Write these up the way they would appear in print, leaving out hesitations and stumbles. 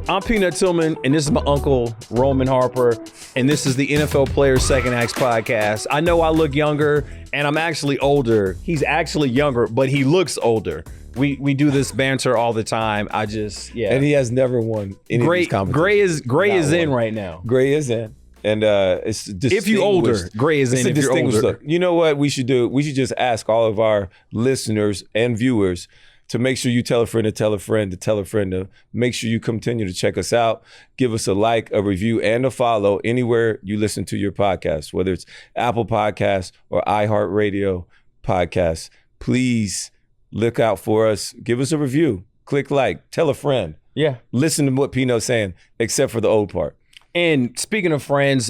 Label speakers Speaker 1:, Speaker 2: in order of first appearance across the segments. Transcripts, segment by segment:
Speaker 1: I'm Peanut Tillman, and this is my uncle, Roman Harper, and this is the NFL Players Second Acts podcast. I know I look younger, and I'm actually older. He's actually younger, but he looks older. We do this banter all the time. And
Speaker 2: he has never won any of these competitions.
Speaker 1: Gray is in right now.
Speaker 2: Gray is in. And it's distinguished.
Speaker 1: If you're older, gray is in if you're older.
Speaker 2: Look. You know what we should do? We should just ask all of our listeners and viewers to make sure you tell a friend to tell a friend to tell a friend to make sure you continue to check us out. Give us a like, a review, and a follow anywhere you listen to your podcast, whether it's Apple Podcasts or iHeartRadio Podcasts. Please look out for us. Give us a review. Click like. Tell a friend.
Speaker 1: Yeah.
Speaker 2: Listen to what Pino's saying, except for the old part.
Speaker 1: And speaking of friends,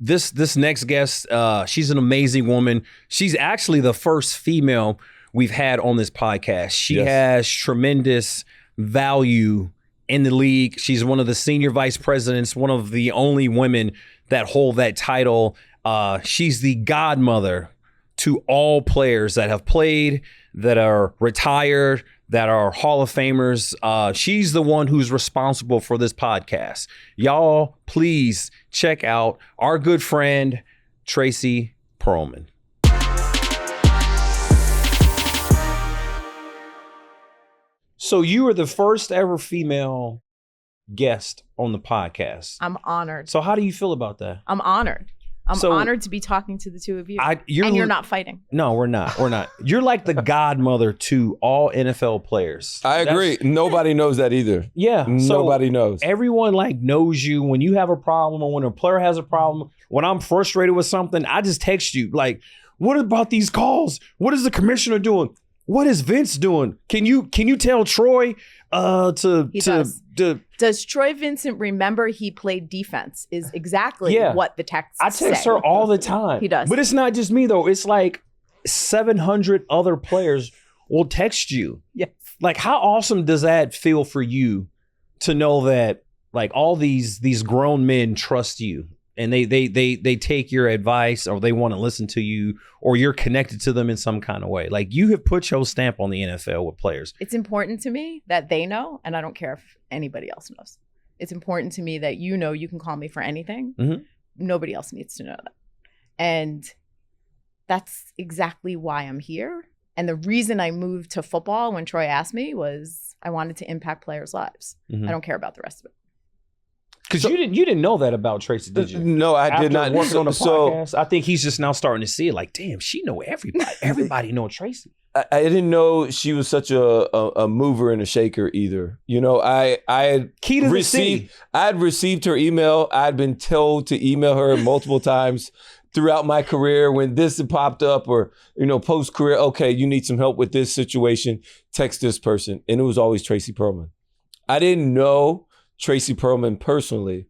Speaker 1: this next guest, she's an amazing woman. She's actually the first female we've had on this podcast. She has tremendous value in the league. She's one of the senior vice presidents, one of the only women that hold that title. She's the godmother to all players that have played, that are retired, that are Hall of Famers. She's the one who's responsible for this podcast. Y'all, please check out our good friend, Tracy Perlman. So you are the first ever female guest on the podcast.
Speaker 3: I'm honored.
Speaker 1: So how do you feel about that?
Speaker 3: I'm honored. I'm honored to be talking to the two of you. And you're not fighting.
Speaker 1: No, we're not. We're not. You're like the godmother to all NFL players.
Speaker 2: I agree. Nobody knows that either.
Speaker 1: Yeah.
Speaker 2: Nobody knows.
Speaker 1: Everyone knows you when you have a problem or when a player has a problem. When I'm frustrated with something, I just text you like, what about these calls? What is the commissioner doing? What is Vince doing? Can you tell Troy
Speaker 3: Does Troy Vincent remember he played defense? Is exactly what the text
Speaker 1: I text her all the time.
Speaker 3: He does.
Speaker 1: But it's not just me though. It's like 700 other players will text you.
Speaker 3: Yes.
Speaker 1: Like how awesome does that feel for you to know that like all these grown men trust you and they take your advice or they want to listen to you or you're connected to them in some kind of way. Like you have put your stamp on the NFL with players.
Speaker 3: It's important to me that they know, and I don't care if anybody else knows. It's important to me that you know you can call me for anything. Mm-hmm. Nobody else needs to know that. And that's exactly why I'm here. And the reason I moved to football when Troy asked me was I wanted to impact players' lives. Mm-hmm. I don't care about the rest of it.
Speaker 1: Because you didn't know that about Tracy, did you?
Speaker 2: No, I did not.
Speaker 1: Working on the podcast, I think he's just now starting to see it. Like, damn, she know everybody. Everybody know Tracy.
Speaker 2: I didn't know she was such a mover and a shaker either. You know, I had received her email. I'd been told to email her multiple times throughout my career when this had popped up or, post career. Okay, you need some help with this situation. Text this person. And it was always Tracy Perlman. I didn't know Tracy Perlman personally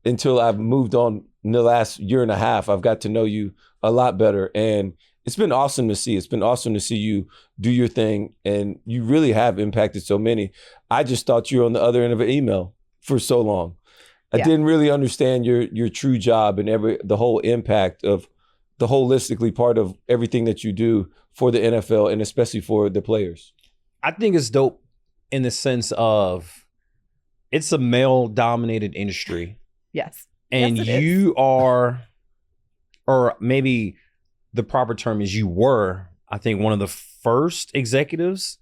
Speaker 2: until I've moved on in the last year and a half. I've got to know you a lot better. And it's been awesome to see. It's been awesome to see you do your thing. And you really have impacted so many. I just thought you were on the other end of an email for so long. I didn't really understand your true job and the whole impact of the holistically part of everything that you do for the NFL and especially for the players.
Speaker 1: I think it's dope in the sense of it's a male-dominated industry.
Speaker 3: Yes.
Speaker 1: And you are, or maybe the proper term is you were, I think, one of the first executives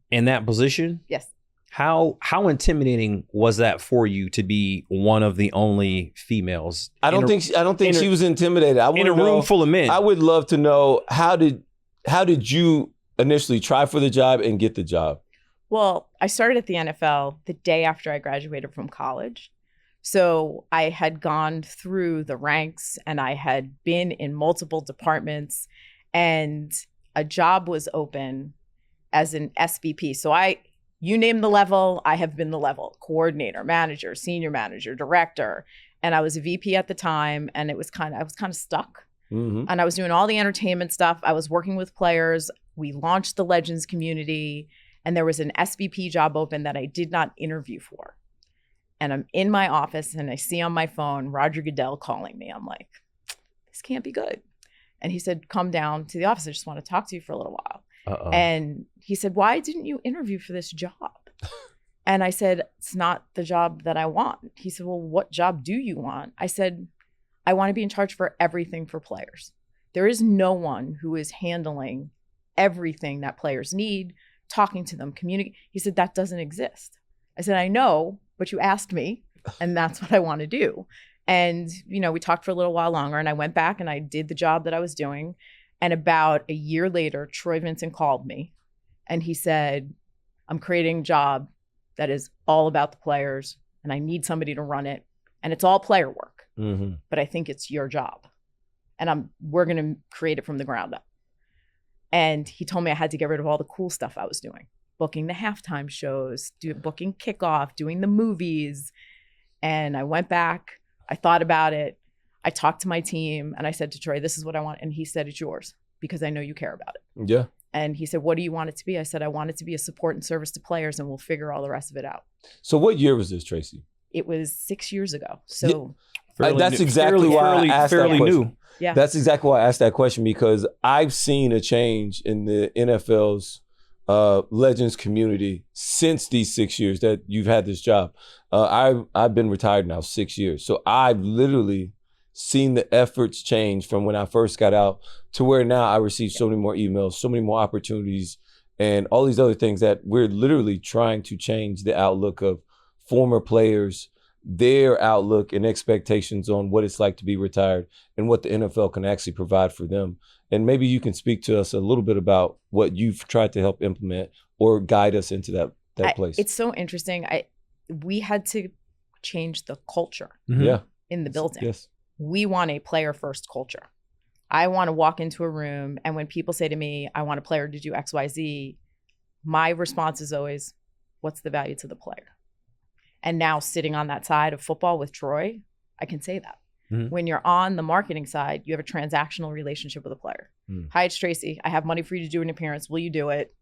Speaker 1: in that position.
Speaker 3: Yes.
Speaker 1: How intimidating was that for you to be one of the only females?
Speaker 2: I don't think she was intimidated.
Speaker 1: In a room full of men.
Speaker 2: I would love to know how did you initially try for the job and get the job?
Speaker 3: Well, I started at the NFL the day after I graduated from college. So I had gone through the ranks and I had been in multiple departments and a job was open as an SVP. So you name the level, I have been the level: coordinator, manager, senior manager, director. And I was a VP at the time and I was kind of stuck. Mm-hmm. And I was doing all the entertainment stuff. I was working with players. We launched the Legends community. And there was an SVP job open that I did not interview for. And I'm in my office and I see on my phone Roger Goodell calling me. I'm like, this can't be good. And he said, come down to the office. I just want to talk to you for a little while. Uh-oh. And he said, why didn't you interview for this job? And I said, it's not the job that I want. He said, well, what job do you want? I said, I want to be in charge for everything for players. There is no one who is handling everything that players need, talking to them, communicating. He said, that doesn't exist. I said, I know, but you asked me, and that's what I want to do. And, you know, we talked for a little while longer, and I went back and I did the job that I was doing. And about a year later, Troy Vincent called me and he said, I'm creating a job that is all about the players and I need somebody to run it. And it's all player work, but I think it's your job. And we're going to create it from the ground up. And he told me I had to get rid of all the cool stuff I was doing, booking the halftime shows, booking kickoff, doing the movies. And I went back, I thought about it. I talked to my team and I said to Troy, this is what I want. And he said, it's yours because I know you care about it.
Speaker 2: Yeah.
Speaker 3: And he said, what do you want it to be? I said, I want it to be a support and service to players and we'll figure all the rest of it out.
Speaker 2: So what year was this, Tracy?
Speaker 3: It was 6 years ago. So
Speaker 2: that's exactly why I asked that question.
Speaker 1: New.
Speaker 3: Yeah.
Speaker 2: That's exactly why I asked that question, because I've seen a change in the NFL's Legends community since these 6 years that you've had this job. I've been retired now 6 years. So I've literally seen the efforts change from when I first got out to where now I receive so many more emails, so many more opportunities, and all these other things that we're literally trying to change the outlook of former players, their outlook and expectations on what it's like to be retired and what the NFL can actually provide for them. And maybe you can speak to us a little bit about what you've tried to help implement or guide us into that place.
Speaker 3: It's so interesting. We had to change the culture in the building.
Speaker 2: Yes.
Speaker 3: We want a player first culture. I want to walk into a room and when people say to me, I want a player to do XYZ, my response is always, what's the value to the player? And now sitting on that side of football with Troy, I can say that. When you're on the marketing side, you have a transactional relationship with a player. Hi, it's Tracy. I have money for you to do an appearance. Will you do it?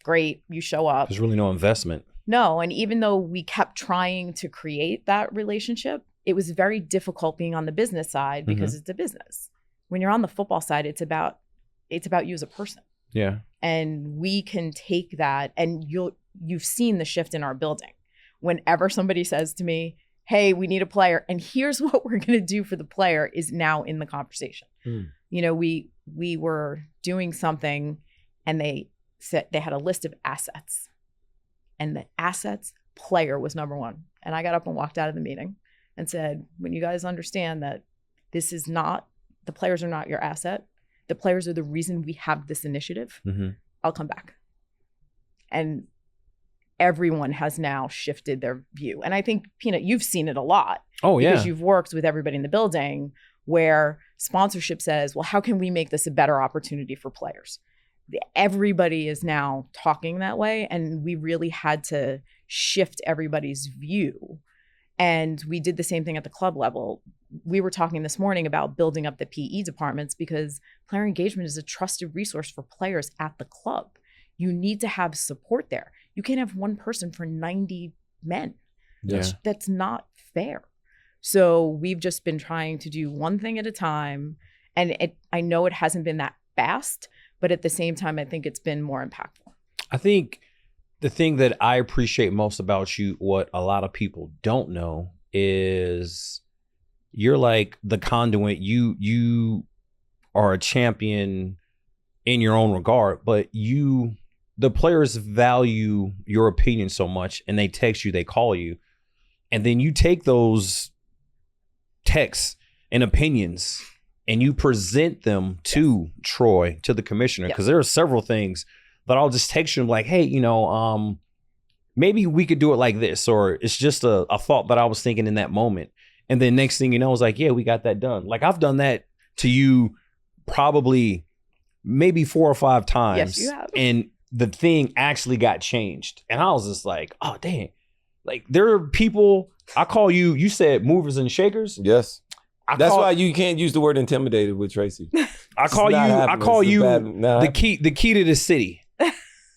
Speaker 3: Great. You show up.
Speaker 1: There's really no investment.
Speaker 3: No. And even though we kept trying to create that relationship, it was very difficult being on the business side because it's a business. When you're on the football side, it's about you as a person.
Speaker 1: Yeah.
Speaker 3: And we can take that, and you've seen the shift in our building. Whenever somebody says to me, hey, we need a player, and here's what we're going to do for the player, is now in the conversation. You know, we were doing something and they said they had a list of assets, and the assets player was number one. And I got up and walked out of the meeting and said, when you guys understand that this is not, the players are not your asset, the players are the reason we have this initiative, I'll come back. And everyone has now shifted their view. And I think, Peanut, you've seen it a lot.
Speaker 1: Oh, yeah.
Speaker 3: Because you've worked with everybody in the building where sponsorship says, well, how can we make this a better opportunity for players? Everybody is now talking that way. And we really had to shift everybody's view. And we did the same thing at the club level. We were talking this morning about building up the PE departments because player engagement is a trusted resource for players at the club. You need to have support there. You can't have one person for 90 men. That's not fair. So we've just been trying to do one thing at a time. And I know it hasn't been that fast, but at the same time, I think it's been more impactful. I
Speaker 1: think the thing that I appreciate most about you, what a lot of people don't know, is you're like the conduit. You are a champion in your own regard, but the players value your opinion so much, and they text you, they call you, and then you take those texts and opinions and you present them to Troy, to the commissioner, because there are several things that I'll just text you like, hey, maybe we could do it like this, or it's just a thought that I was thinking in that moment. And then next thing you know, it's like, yeah, we got that done. Like I've done that to you probably maybe 4 or 5 times.
Speaker 3: Yes, you have.
Speaker 1: And the thing actually got changed. And I was just like, oh, dang. Like there are people, I call you said movers and shakers.
Speaker 2: Yes. That's why you can't use the word intimidated with Tracy.
Speaker 1: I call you the key to the city.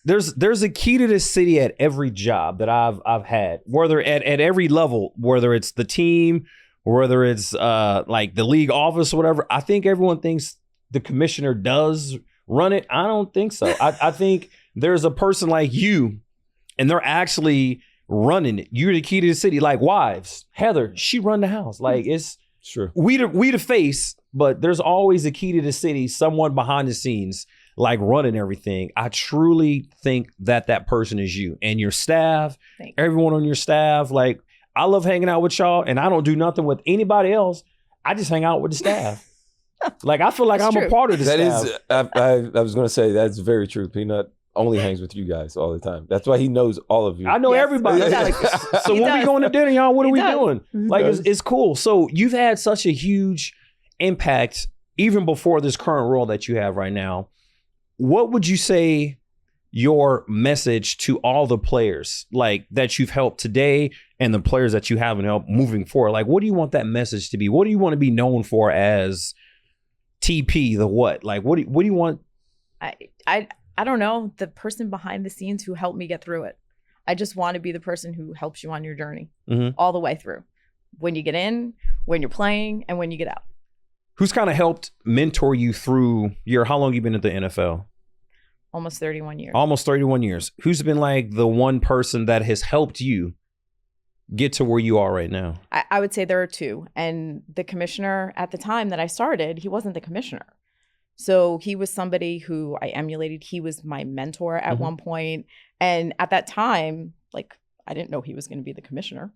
Speaker 1: There's a key to the city at every job that I've had, whether at every level, whether it's the team, whether it's like the league office or whatever. I think everyone thinks the commissioner does run it. I don't think so. I think there's a person like you, and they're actually running it. You're the key to the city. Like wives, Heather, she run the house. Like it's
Speaker 2: sure.
Speaker 1: We the face, but there's always a key to the city, someone behind the scenes, like running everything. I truly think that person is you and your staff, everyone on your staff. Like I love hanging out with y'all, and I don't do nothing with anybody else. I just hang out with the staff. Like I feel like I'm a part of the staff.
Speaker 2: I was going to say that's very true. Peanut only hangs with you guys all the time. That's why he knows all of you.
Speaker 1: I know everybody. Like, so when we going to dinner, y'all, what are we doing? Like it's cool. So you've had such a huge impact even before this current role that you have right now. What would you say your message to all the players like that you've helped today and the players that you haven't helped moving forward? Like, what do you want that message to be? What do you want to be known for as TP, the what? Like, what do you want?
Speaker 3: I don't know, the person behind the scenes who helped me get through it. I just want to be the person who helps you on your journey all the way through. When you get in, when you're playing, and when you get out.
Speaker 1: Who's kind of helped mentor you through how long you been at the NFL?
Speaker 3: Almost 31 years.
Speaker 1: Almost 31 years. Who's been like the one person that has helped you get to where you are right now?
Speaker 3: I would say there are two. And the commissioner at the time that I started, he wasn't the commissioner. So he was somebody who I emulated. He was my mentor at one point. And at that time, like, I didn't know he was going to be the commissioner.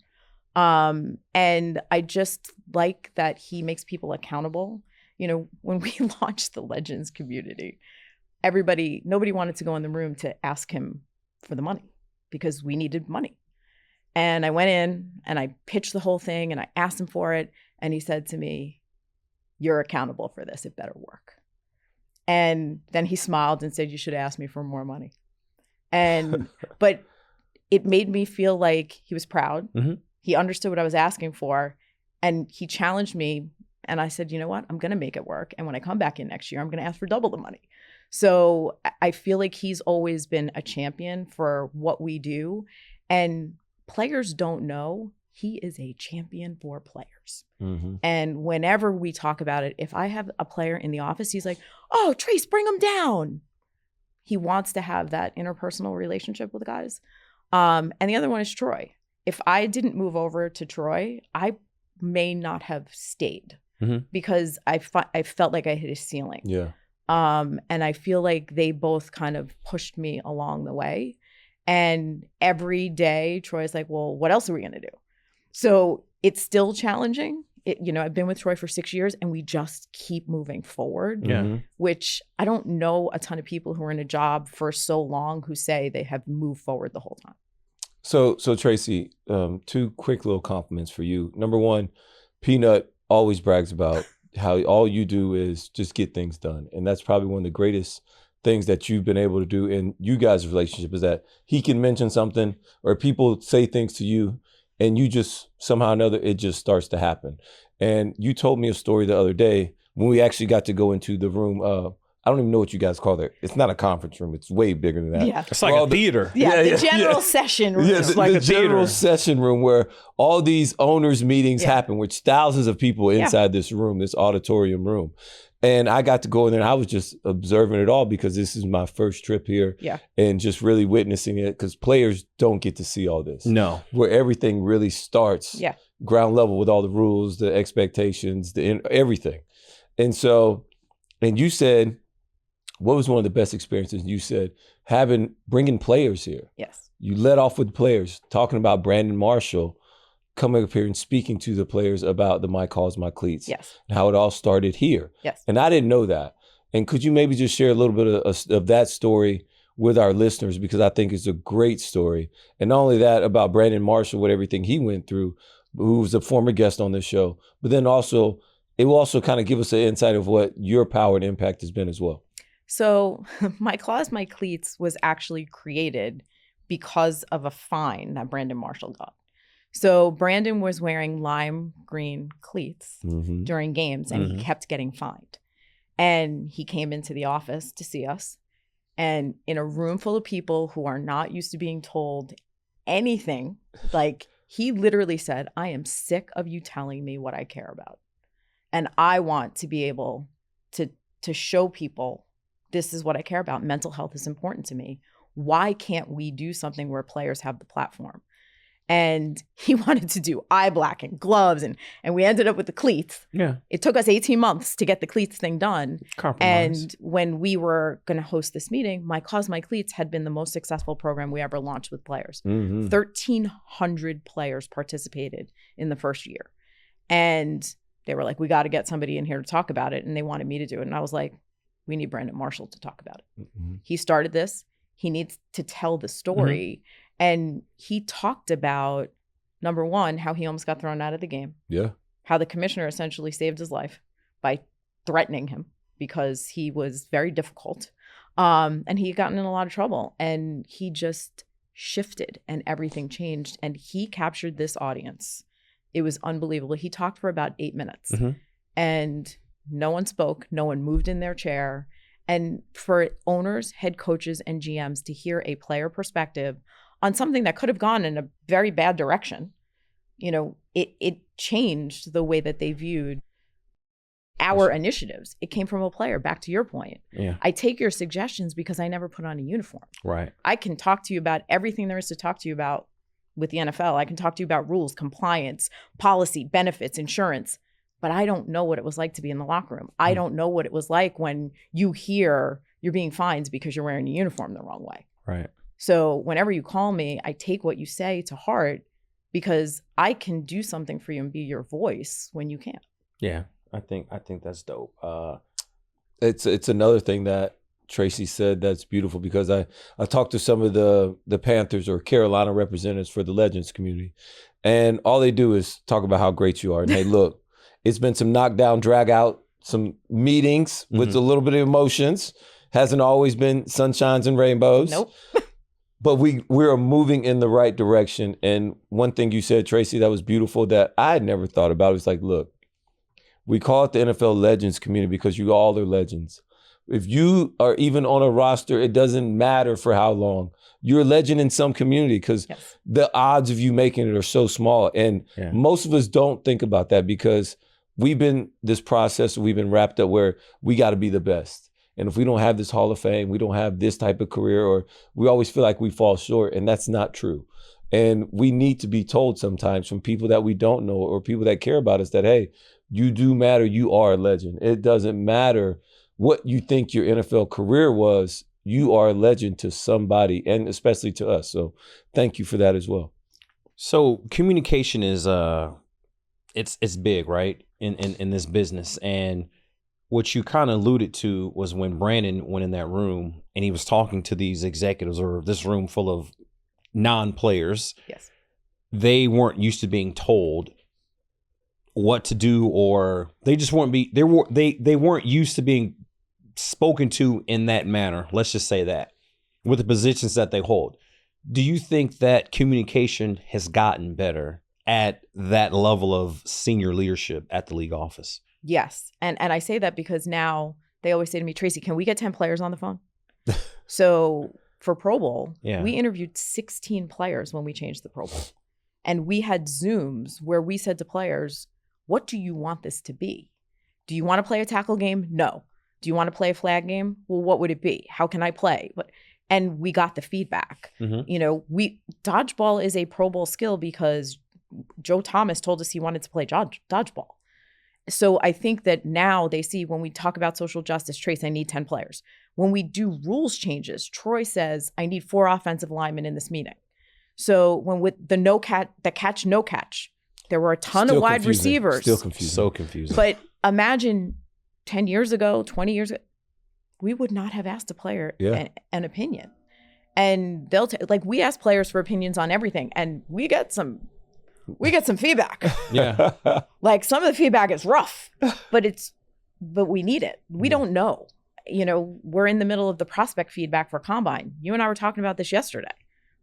Speaker 3: And I just like that he makes people accountable. You know, when we launched the Legends community, nobody wanted to go in the room to ask him for the money because we needed money. And I went in and I pitched the whole thing and I asked him for it. And he said to me, "You're accountable for this. It better work." And then he smiled and said, "You should ask me for more money." And, but it made me feel like he was proud. He understood what I was asking for and he challenged me. And I said, you know what? I'm going to make it work. And when I come back in next year, I'm going to ask for double the money. So I feel like he's always been a champion for what we do. And players don't know he is a champion for players. And whenever we talk about it, if I have a player in the office, he's like, "Oh, Trace, bring him down." He wants to have that interpersonal relationship with the guys. And the other one is Troy. If I didn't move over to Troy, I may not have stayed because I felt like I hit a ceiling.
Speaker 2: Yeah.
Speaker 3: And I feel like they both kind of pushed me along the way. And every day, Troy's like, "Well, what else are we going to do?" So it's still challenging. I've been with Troy for 6 years and we just keep moving forward, which I don't know a ton of people who are in a job for so long who say they have moved forward the whole time.
Speaker 2: So Tracy, two quick little compliments for you. Number one, Peanut always brags about how all you do is just get things done. And that's probably one of the greatest things that you've been able to do in you guys' relationship is that he can mention something or people say things to you and you just somehow or another, it just starts to happen. And you told me a story the other day when we actually got to go into the room. I don't even know what you guys call it. It's not a conference room. It's way bigger than that.
Speaker 3: Yeah.
Speaker 1: It's like a theater.
Speaker 3: The general session room.
Speaker 2: Yeah,
Speaker 3: It's
Speaker 2: the general session room where all these owners meetings happen, which thousands of people inside this room, this auditorium room. And I got to go in there and I was just observing it all because this is my first trip here and just really witnessing it because players don't get to see all this.
Speaker 1: No.
Speaker 2: Where everything really starts ground level with all the rules, the expectations, everything. And so, and you said, what was one of the best experiences? You said bringing players here.
Speaker 3: Yes.
Speaker 2: You led off with players, talking about Brandon Marshall coming up here and speaking to the players about the Cause My Cleats.
Speaker 3: Yes.
Speaker 2: And how it all started here.
Speaker 3: Yes.
Speaker 2: And I didn't know that. And could you maybe just share a little bit of that story with our listeners? Because I think it's a great story. And not only that, about Brandon Marshall, what everything he went through, who was a former guest on this show, but then also, it will also kind of give us an insight of what your power and impact has been as well.
Speaker 3: So Cause My Cleats was actually created because of a fine that Brandon Marshall got. So Brandon was wearing lime green cleats during games and he kept getting fined. And he came into the office to see us. And in a room full of people who are not used to being told anything, like he literally said, "I am sick of you telling me what I care about. And I want to be able to show people this is what I care about. Mental health is important to me. Why can't we do something where players have the platform?" And he wanted to do eye blacking, gloves, and we ended up with the cleats.
Speaker 1: Yeah.
Speaker 3: It took us 18 months to get the cleats thing done.
Speaker 1: Compromise.
Speaker 3: And when we were going to host this meeting, Cause My Cleats had been the most successful program we ever launched with players. 1,300 players participated in the first year. And they were like, we got to get somebody in here to talk about it. And they wanted me to do it. And I was like, we need Brandon Marshall to talk about it. He started this. He needs to tell the story. And he talked about, number one, how he almost got thrown out of the game.
Speaker 2: Yeah.
Speaker 3: How the commissioner essentially saved his life by threatening him because he was very difficult. And he had gotten in a lot of trouble. And he just shifted and everything changed. And he captured this audience. It was unbelievable. He talked for about 8 minutes. And no one spoke. No one moved in their chair. And for owners, head coaches, and GMs to hear a player perspective on something that could have gone in a very bad direction, it changed the way that they viewed our initiatives. It came from a player, back to your point.
Speaker 1: Yeah.
Speaker 3: I take your suggestions because I never put on a uniform.
Speaker 1: Right.
Speaker 3: I can talk to you about everything there is to talk to you about with the NFL. I can talk to you about rules, compliance, policy, benefits, insurance, but I don't know what it was like to be in the locker room. I don't know what it was like when you hear you're being fined because you're wearing a uniform the wrong way.
Speaker 1: Right.
Speaker 3: So whenever you call me, I take what you say to heart because I can do something for you and be your voice when you can't.
Speaker 1: Yeah, I think that's dope.
Speaker 2: It's another thing that Tracy said that's beautiful because I talked to some of the Panthers or Carolina representatives for the Legends community, and all they do is talk about how great you are. And hey, look, it's been some knockdown, drag out, some meetings with a little bit of emotions. Hasn't always been sunshines and rainbows.
Speaker 3: Nope.
Speaker 2: But we're moving in the right direction. And one thing you said, Tracy, that was beautiful that I had never thought about was like, look, we call it the NFL Legends community because you all are legends. If you are even on a roster, it doesn't matter for how long. You're a legend in some community because the odds of you making it are so small. And most of us don't think about that because we've been this process, we've been wrapped up where we got to be the best. And if we don't have this Hall of Fame, we don't have this type of career, or we always feel like we fall short, and that's not true. And we need to be told sometimes from people that we don't know or people that care about us that, hey, you do matter, you are a legend. It doesn't matter what you think your NFL career was, you are a legend to somebody, and especially to us. So thank you for that as well.
Speaker 1: So communication is it's big, right? In this business. And what you kind of alluded to was when Brandon went in that room and he was talking to these executives or this room full of non-players.
Speaker 3: Yes.
Speaker 1: They weren't used to being told what to do, or they just weren't they weren't used to being spoken to in that manner. Let's just say that with the positions that they hold. Do you think that communication has gotten better at that level of senior leadership at the league office?
Speaker 3: Yes. And I say that because now they always say to me, Tracy, can we get 10 players on the phone? So for Pro Bowl, we interviewed 16 players when we changed the Pro Bowl. And we had Zooms where we said to players, what do you want this to be? Do you want to play a tackle game? No. Do you want to play a flag game? Well, what would it be? How can I play? And we got the feedback. Dodgeball is a Pro Bowl skill because Joe Thomas told us he wanted to play dodgeball. So I think that now they see when we talk about social justice, Trace, I need 10 players. When we do rules changes, Troy says, I need 4 offensive linemen in this meeting. So when with the catch, no catch, there were a ton of wide receivers.
Speaker 2: Still confusing.
Speaker 1: So confusing.
Speaker 3: But imagine 10 years ago, 20 years ago, we would not have asked a player an opinion. And they'll we ask players for opinions on everything, and we get some feedback.
Speaker 1: Yeah.
Speaker 3: Like some of the feedback is rough, but we need it. We don't know. We're in the middle of the prospect feedback for Combine. You and I were talking about this yesterday.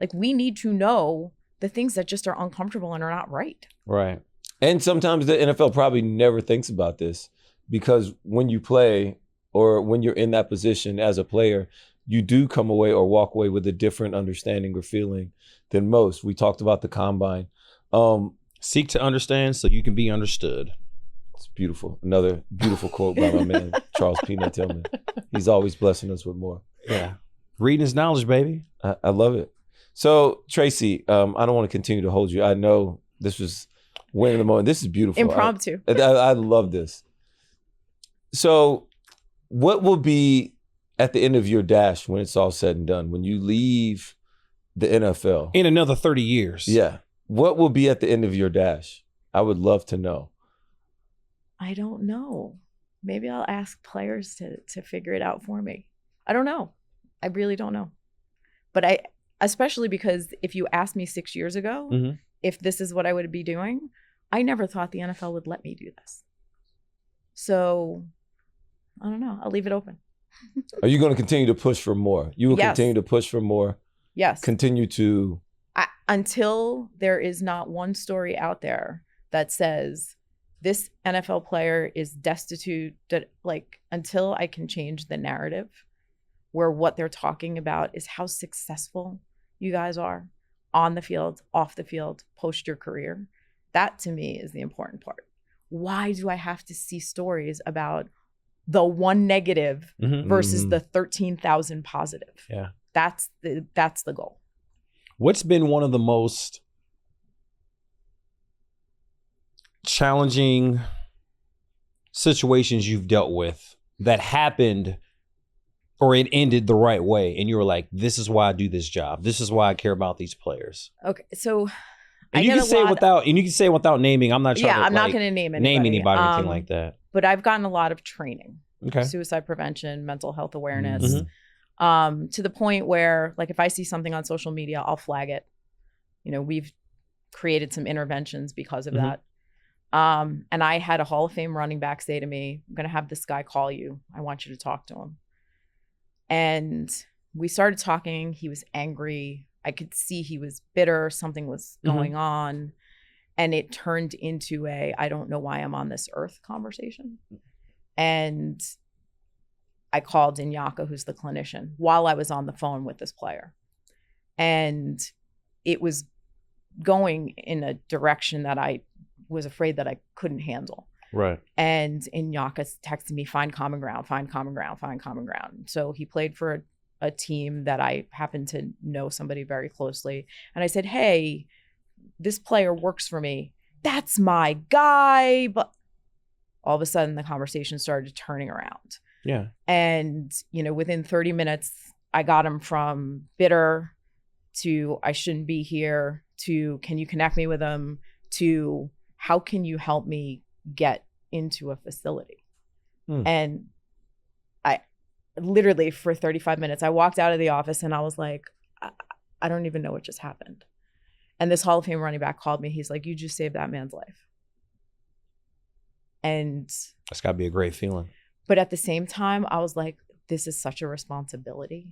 Speaker 3: Like we need to know the things that just are uncomfortable and are not right.
Speaker 1: Right.
Speaker 2: And sometimes the NFL probably never thinks about this because when you play or when you're in that position as a player, you do come away or walk away with a different understanding or feeling than most. We talked about the Combine.
Speaker 1: Seek to understand so you can be understood.
Speaker 2: It's beautiful. Another beautiful quote by my man, Charles Peanut Tillman. He's always blessing us with more.
Speaker 1: Yeah. Reading is knowledge, baby.
Speaker 2: I love it. So Tracy, I don't want to continue to hold you. I know this was win in the moment. This is beautiful.
Speaker 3: Impromptu.
Speaker 2: I love this. So what will be at the end of your dash when it's all said and done, when you leave the NFL?
Speaker 1: In another 30 years.
Speaker 2: Yeah. What will be at the end of your dash? I would love to know.
Speaker 3: I don't know. Maybe I'll ask players to figure it out for me. I don't know. I really don't know. But especially because if you asked me 6 years ago, if this is what I would be doing, I never thought the NFL would let me do this. So I don't know. I'll leave it open.
Speaker 2: Are you going to continue to push for more? You will continue to push for more?
Speaker 3: Yes.
Speaker 2: Continue to...
Speaker 3: Until there is not one story out there that says this NFL player is destitute, until I can change the narrative where what they're talking about is how successful you guys are on the field, off the field, post your career. That to me is the important part. Why do I have to see stories about the one negative versus the 13,000 positive?
Speaker 1: Yeah.
Speaker 3: That's the goal.
Speaker 1: What's been one of the most challenging situations you've dealt with that happened or it ended the right way and you were like, this is why I do this job. This is why I care about these players.
Speaker 3: Okay. So
Speaker 1: and you can say it without naming. I'm not trying to
Speaker 3: I'm not going to name
Speaker 1: anybody or anything like that.
Speaker 3: But I've gotten a lot of training.
Speaker 1: Okay.
Speaker 3: Suicide prevention, mental health awareness. To the point where, like, if I see something on social media, I'll flag it. You know, we've created some interventions because of that. And I had a Hall of Fame running back say to me, I'm going to have this guy call you. I want you to talk to him. And we started talking. He was angry. I could see he was bitter. Something was going on. And it turned into I don't know why I'm on this earth conversation. And I called Inyaka, who's the clinician, while I was on the phone with this player. And it was going in a direction that I was afraid that I couldn't handle.
Speaker 1: Right.
Speaker 3: And Inyaka texted me, find common ground, find common ground, find common ground. So he played for a team that I happen to know somebody very closely. And I said, hey, this player works for me. That's my guy. But all of a sudden the conversation started turning around.
Speaker 1: Yeah.
Speaker 3: And, you know, within 30 minutes, I got him from bitter to I shouldn't be here to can you connect me with him to how can you help me get into a facility? And I literally for 35 minutes, I walked out of the office and I was like, I don't even know what just happened. And this Hall of Fame running back called me. He's like, you just saved that man's life. And
Speaker 1: that's got to be a great feeling.
Speaker 3: But at the same time, I was like, this is such a responsibility.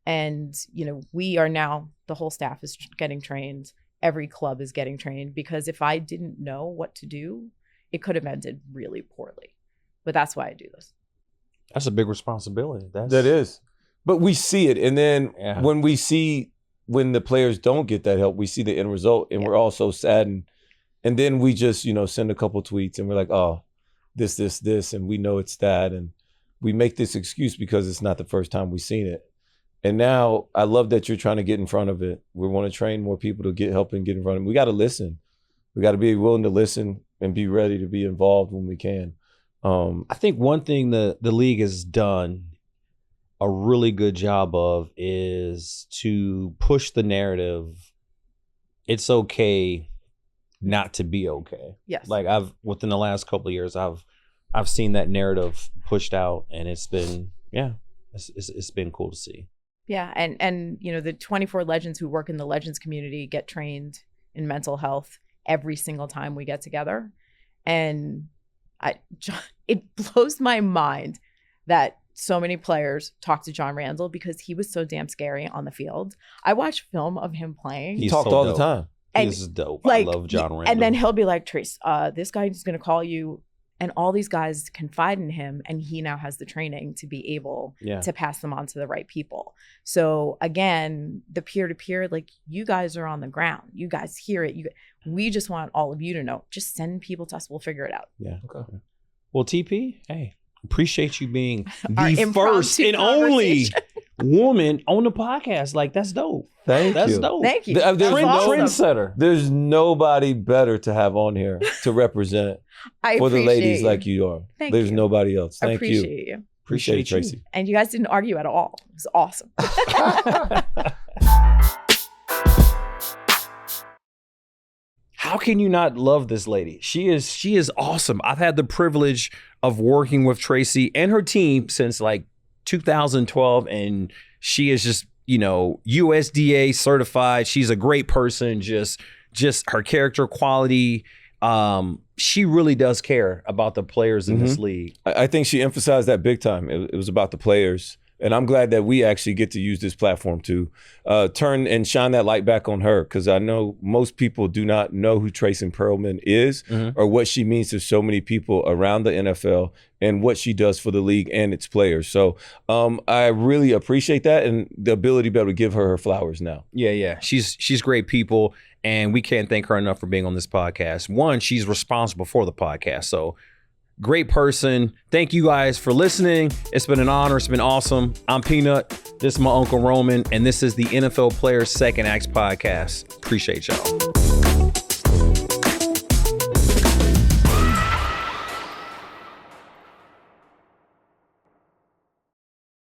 Speaker 3: And, you know, we are now, the whole staff is getting trained. Every club is getting trained because if I didn't know what to do, it could have ended really poorly. But that's why I do this.
Speaker 1: That's a big responsibility.
Speaker 2: That is. But we see it. And then when when the players don't get that help, we see the end result and we're all so saddened. And then we just, you know, send a couple tweets and we're like, oh, this, and we know it's that. And we make this excuse because it's not the first time we've seen it. And now I love that you're trying to get in front of it. We want to train more people to get help and get in front of it. We got to listen. We got to be willing to listen and be ready to be involved when we can.
Speaker 1: I think one thing the league has done a really good job of is to push the narrative. It's okay not to be okay.
Speaker 3: Yes.
Speaker 1: Like within the last couple of years, I've seen that narrative pushed out and it's been, it's been cool to see.
Speaker 3: Yeah. And, you know, the 24 legends who work in the legends community get trained in mental health every single time we get together. And it blows my mind that so many players talk to John Randle because he was so damn scary on the field. I watch film of him playing.
Speaker 2: He talked all the time.
Speaker 1: He's dope. Like, I love John Randle.
Speaker 3: And then he'll be like, Trace, this guy is going to call you. And all these guys confide in him. And he now has the training to be able to pass them on to the right people. So again, the peer-to-peer, like you guys are on the ground. You guys hear it. We just want all of you to know. Just send people to us. We'll figure it out.
Speaker 1: Yeah. Okay. Well, TP, hey, appreciate you being the first and only woman on the podcast. Like, that's dope. That's dope.
Speaker 3: Thank you.
Speaker 2: There's
Speaker 1: Trendsetter.
Speaker 2: There's nobody better to have on here to represent for the ladies like you are. There's nobody else. Thank you.
Speaker 3: Appreciate you.
Speaker 2: Appreciate you, Tracy.
Speaker 3: And you guys didn't argue at all. It was awesome.
Speaker 1: How can you not love this lady? She is awesome. I've had the privilege of working with Tracy and her team since like 2012, and she is just, you know, USDA certified. She's a great person. Just her character quality. She really does care about the players in this league.
Speaker 2: I think she emphasized that big time. It was about the players. And I'm glad that we actually get to use this platform to turn and shine that light back on her, because I know most people do not know who Tracy Perlman is or what she means to so many people around the NFL and what she does for the league and its players. So I really appreciate that and the ability to be able to give her flowers now.
Speaker 1: Yeah. She's great people, and we can't thank her enough for being on this podcast. One, she's responsible for the podcast. So great person. Thank you guys for listening. It's been an honor. It's been awesome. I'm Peanut. This is my Uncle Roman, and this is the NFL Players Second Acts podcast. Appreciate y'all.